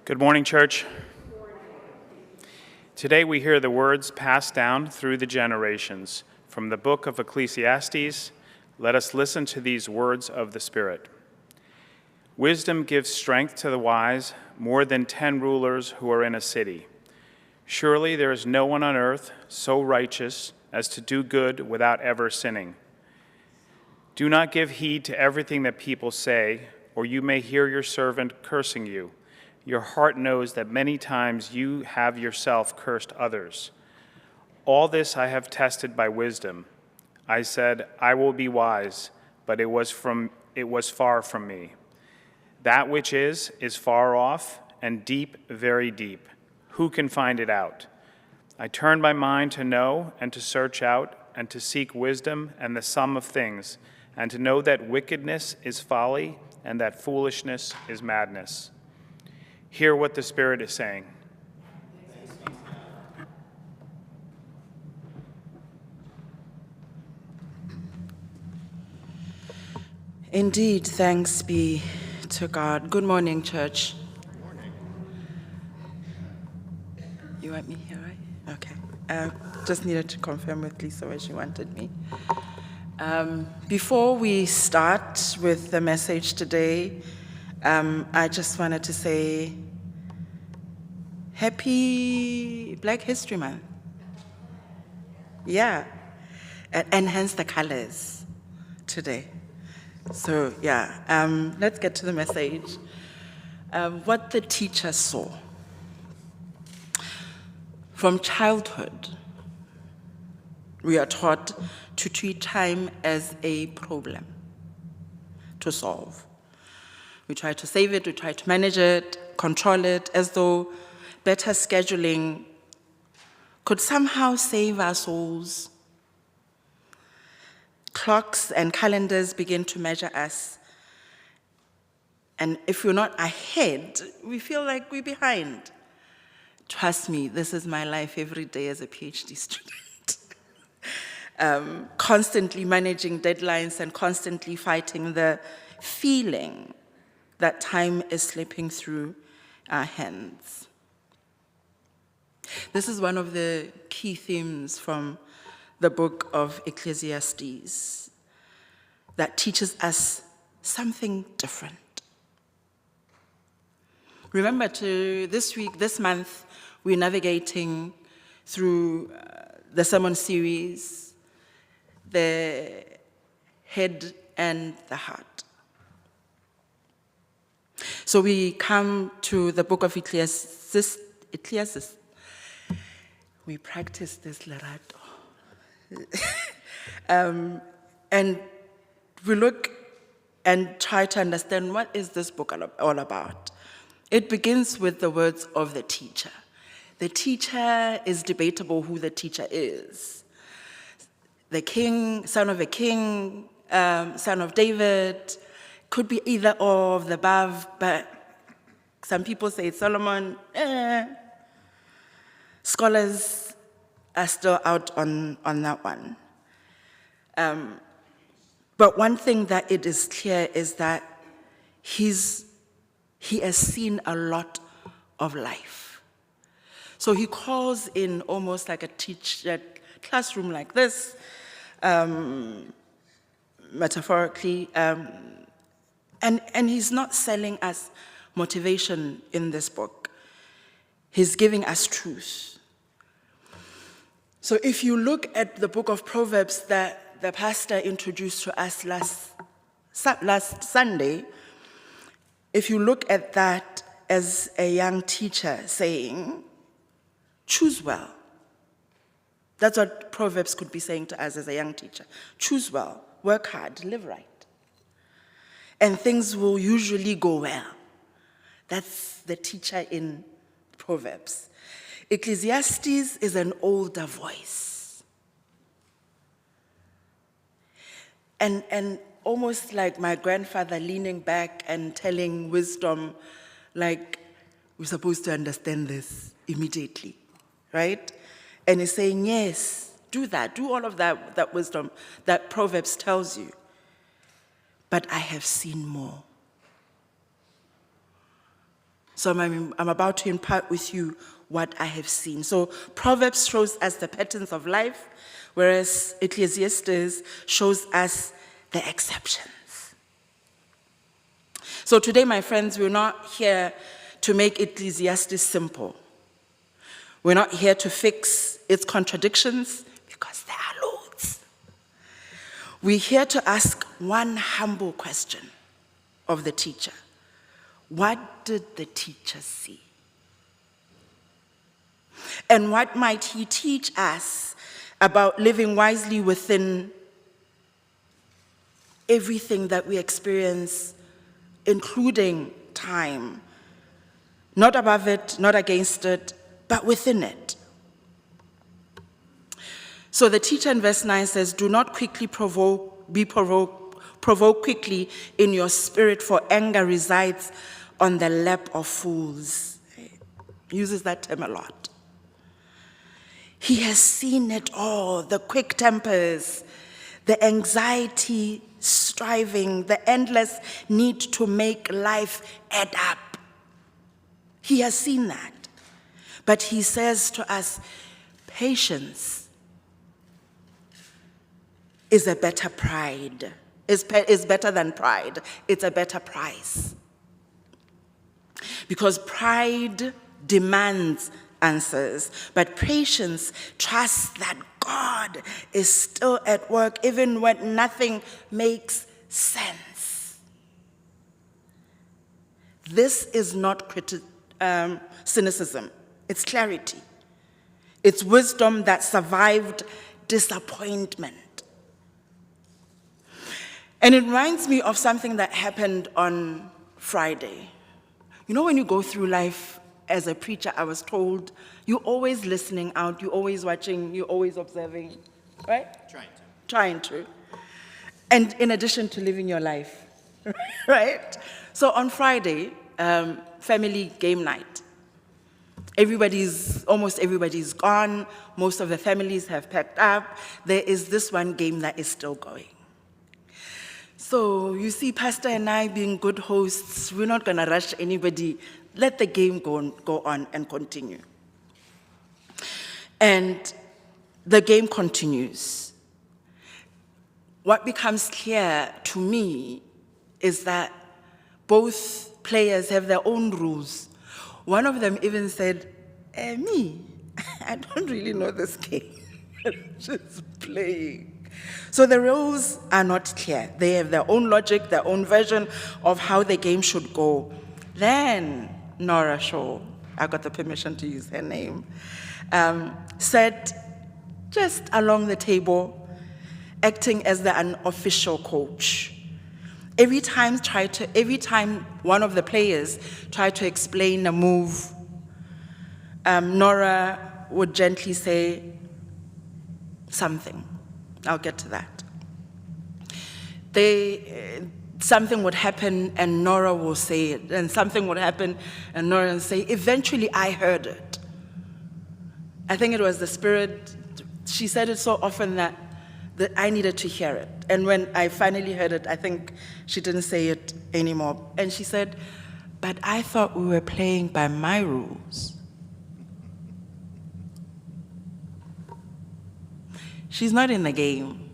Good morning, church. Today we hear the words passed down through the generations. From the book of Ecclesiastes, let us listen to these words of the Spirit. Wisdom gives strength to the wise, more than 10 rulers who are in a city. Surely there is no one on earth so righteous as to do good without ever sinning. Do not give heed to everything that people say, or you may hear your servant cursing you. Your heart knows that many times you have yourself cursed others. All this I have tested by wisdom. I said, I will be wise, but it was far from me. That which is far off, and deep, very deep. Who can find it out? I turned my mind to know and to search out and to seek wisdom and the sum of things, and to know that wickedness is folly and that foolishness is madness. Hear what the Spirit is saying. Indeed, thanks be to God. Good morning, church. Good morning. You want me here, right? Okay. Just needed to confirm with Lisa where she wanted me. Before we start with the message today, I just wanted to say Happy Black History Month. Yeah. And hence the colors today. So, yeah, let's get to the message. What the teacher saw. From childhood, we are taught to treat time as a problem to solve. We try to save it, we try to manage it, control it, as though better scheduling could somehow save our souls. Clocks and calendars begin to measure us. And if we're not ahead, we feel like we're behind. Trust me, this is my life every day as a PhD student. Constantly managing deadlines and constantly fighting the feeling that time is slipping through our hands. This is one of the key themes from the book of Ecclesiastes that teaches us something different. Remember, this month, we're navigating through the sermon series, the head and the heart. So we come to the book of Ecclesiastes. We practice this Lerato. And we look and try to understand what is this book all about. It begins with the words of the teacher. The teacher is debatable who the teacher is. The king, son of a king, son of David, could be either of the above, but some people say it's Solomon. Scholars are still out on that one. But one thing that it is clear is that he has seen a lot of life. So he calls in almost like a classroom like this, metaphorically, and he's not selling us motivation in this book. He's giving us truth. So if you look at the book of Proverbs that the pastor introduced to us last Sunday, if you look at that as a young teacher saying, choose well. That's what Proverbs could be saying to us as a young teacher. Choose well, work hard, live right. And things will usually go well. That's the teacher in Proverbs. Ecclesiastes is an older voice. And almost like my grandfather leaning back and telling wisdom, like, we're supposed to understand this immediately, right? And he's saying, yes, do that, do all of that wisdom that Proverbs tells you. But I have seen more. So I'm about to impart with you what I have seen. So Proverbs shows us the patterns of life, whereas Ecclesiastes shows us the exceptions. So today, my friends, we're not here to make Ecclesiastes simple. We're not here to fix its contradictions, because there are loads. We're here to ask one humble question of the teacher. What did the teacher see? And what might he teach us about living wisely within everything that we experience, including time? Not above it, not against it, but within it. So the teacher in verse 9 says, do not quickly provoke quickly in your spirit, for anger resides on the lap of fools. He uses that term a lot. He has seen it all, the quick tempers, the anxiety, striving, the endless need to make life add up. He has seen that. But he says to us, patience is a better pride, is better than pride. It's a better price. Because pride demands answers, but patience trusts that God is still at work even when nothing makes sense. This is not cynicism. It's clarity. It's wisdom that survived disappointment. And it reminds me of something that happened on Friday. You know, when you go through life as a preacher, I was told, you're always listening out, you're always watching, you're always observing, right? Trying to. And in addition to living your life, right? So on Friday, family game night. Almost everybody's gone. Most of the families have packed up. There is this one game that is still going. So you see, Pastor and I being good hosts, we're not going to rush anybody. Let the game go on and continue. And the game continues. What becomes clear to me is that both players have their own rules. One of them even said, me, I don't really know this game. I'm just playing. So the rules are not clear. They have their own logic, their own version of how the game should go. Then Nora Shaw, I got the permission to use her name, said, just along the table, acting as the unofficial coach. Every time one of the players tried to explain a move, Nora would gently say something. I'll get to that. Something would happen and Nora will say it, and something would happen and Nora will say, eventually I heard it. I think it was the Spirit. She said it so often that I needed to hear it. And when I finally heard it, I think she didn't say it anymore. And she said, but I thought we were playing by my rules. She's not in the game,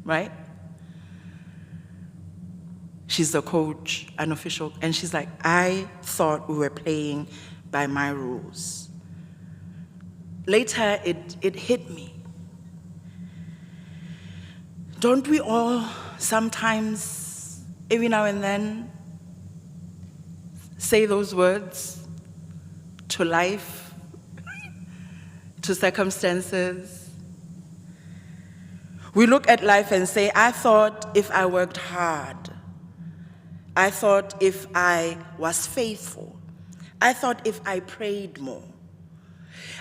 right? She's the coach, unofficial, and she's like, I thought we were playing by my rules. Later, it hit me. Don't we all sometimes, every now and then, say those words to life, to circumstances? We look at life and say, I thought if I worked hard, I thought if I was faithful, I thought if I prayed more,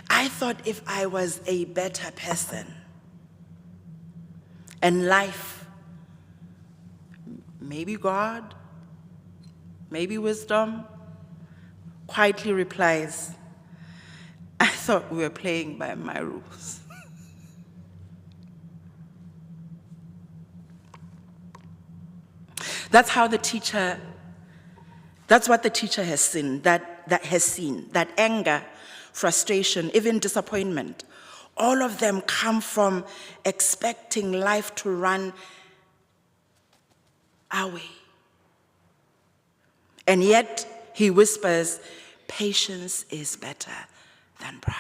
I thought if I was a better person. And life, maybe God, maybe wisdom, quietly replies, I thought we were playing by my rules. That's how the teacher That's what the teacher has seen, that anger, frustration, even disappointment. All of them come from expecting life to run our way. And yet, he whispers, patience is better than pride.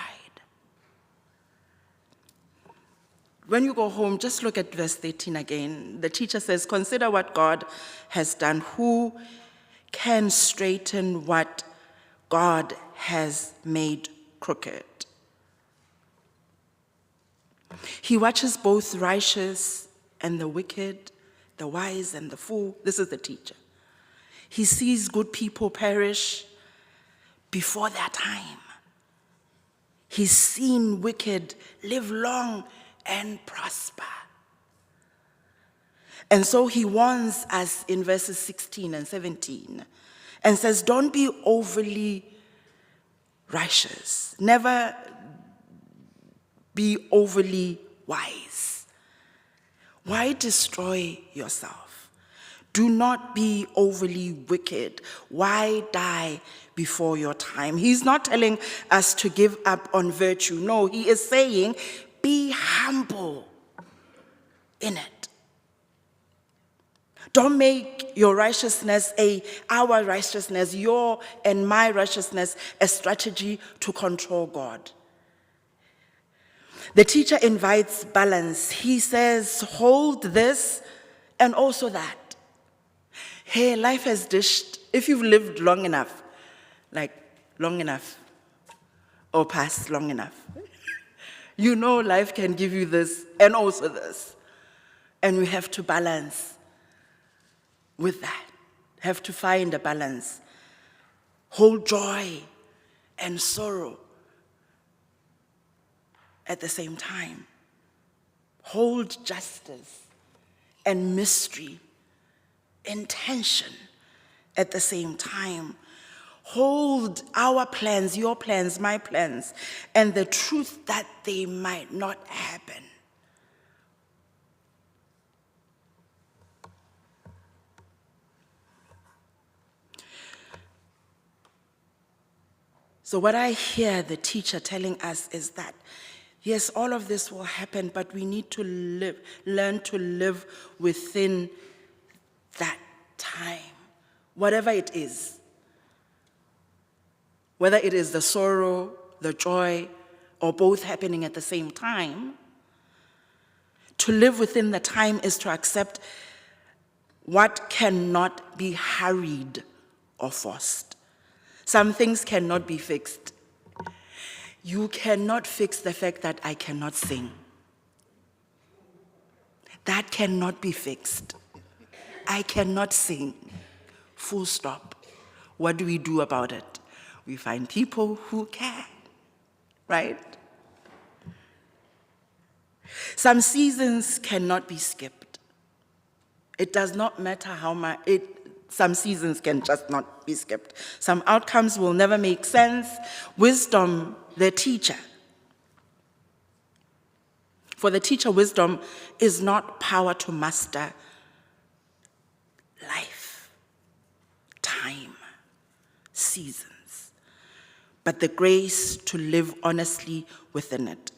When you go home, just look at verse 13 again. The teacher says, consider what God has done. Who can straighten what God has made crooked? He watches both righteous and the wicked, the wise and the fool. This is the teacher. He sees good people perish before their time. He's seen wicked live long and prosper. And so he warns us in verses 16 and 17 and says, don't be overly righteous. Never be overly wise. Why destroy yourself? Do not be overly wicked. Why die before your time? He's not telling us to give up on virtue. No, he is saying, be humble in it. Don't make your righteousness our righteousness, your and my righteousness, a strategy to control God. The teacher invites balance. He says, hold this and also that. Hey, life has dished. If you've lived long enough, or past long enough, you know life can give you this and also this. And we have to balance with that. Have to find a balance. Hold joy and sorrow at the same time. Hold justice and mystery, intention at the same time. Hold our plans, your plans, my plans, and the truth that they might not happen. So what I hear the teacher telling us is that, yes, all of this will happen, but we need to learn to live within that time, whatever it is. Whether it is the sorrow, the joy, or both happening at the same time, to live within the time is to accept what cannot be hurried or forced. Some things cannot be fixed. You cannot fix the fact that I cannot sing. That cannot be fixed. I cannot sing. Full stop. What do we do about it? We find people who can, right? Some seasons cannot be skipped. It does not matter how much, some seasons can just not be skipped. Some outcomes will never make sense. Wisdom, the teacher. For the teacher, wisdom is not power to master life, time, seasons, but the grace to live honestly within it.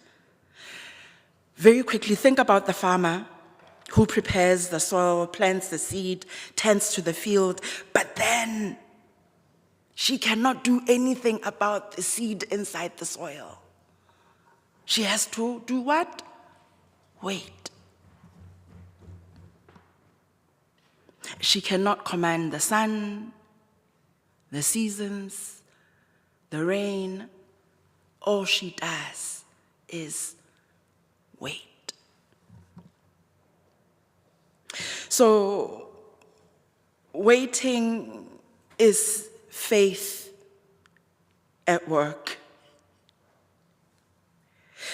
Very quickly, think about the farmer who prepares the soil, plants the seed, tends to the field, but then she cannot do anything about the seed inside the soil. She has to do what? Wait. She cannot command the sun, the seasons, the rain. All she does is wait. So, waiting is faith at work.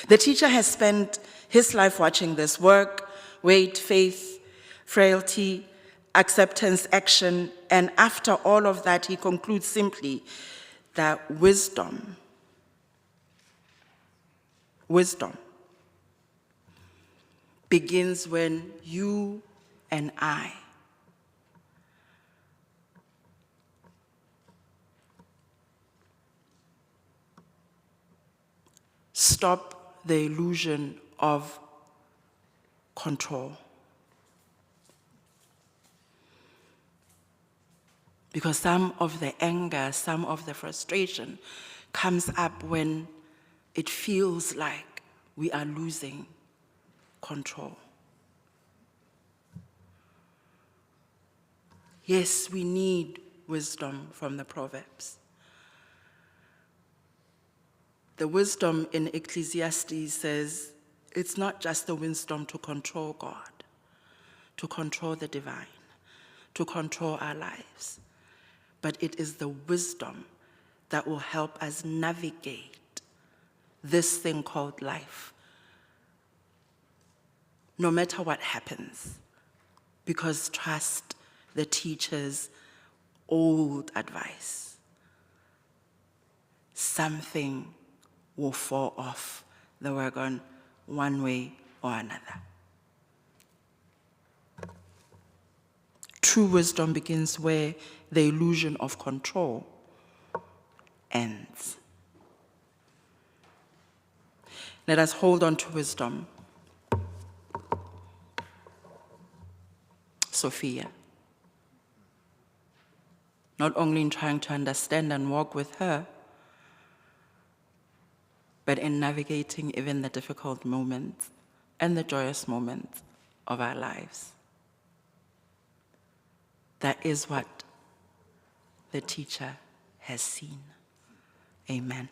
The teacher has spent his life watching this work, wait, faith, frailty, acceptance, action, and after all of that, he concludes simply that wisdom begins when you and I stop the illusion of control. Because some of the anger, some of the frustration comes up when it feels like we are losing control. Yes, we need wisdom from the Proverbs. The wisdom in Ecclesiastes says it's not just the wisdom to control God, to control the divine, to control our lives, but it is the wisdom that will help us navigate this thing called life, no matter what happens, because trust the teacher's old advice. Something will fall off the wagon one way or another. True wisdom begins where the illusion of control ends. Let us hold on to wisdom. Sophia. Not only in trying to understand and walk with her, but in navigating even the difficult moments and the joyous moments of our lives. That is what the teacher has seen. Amen.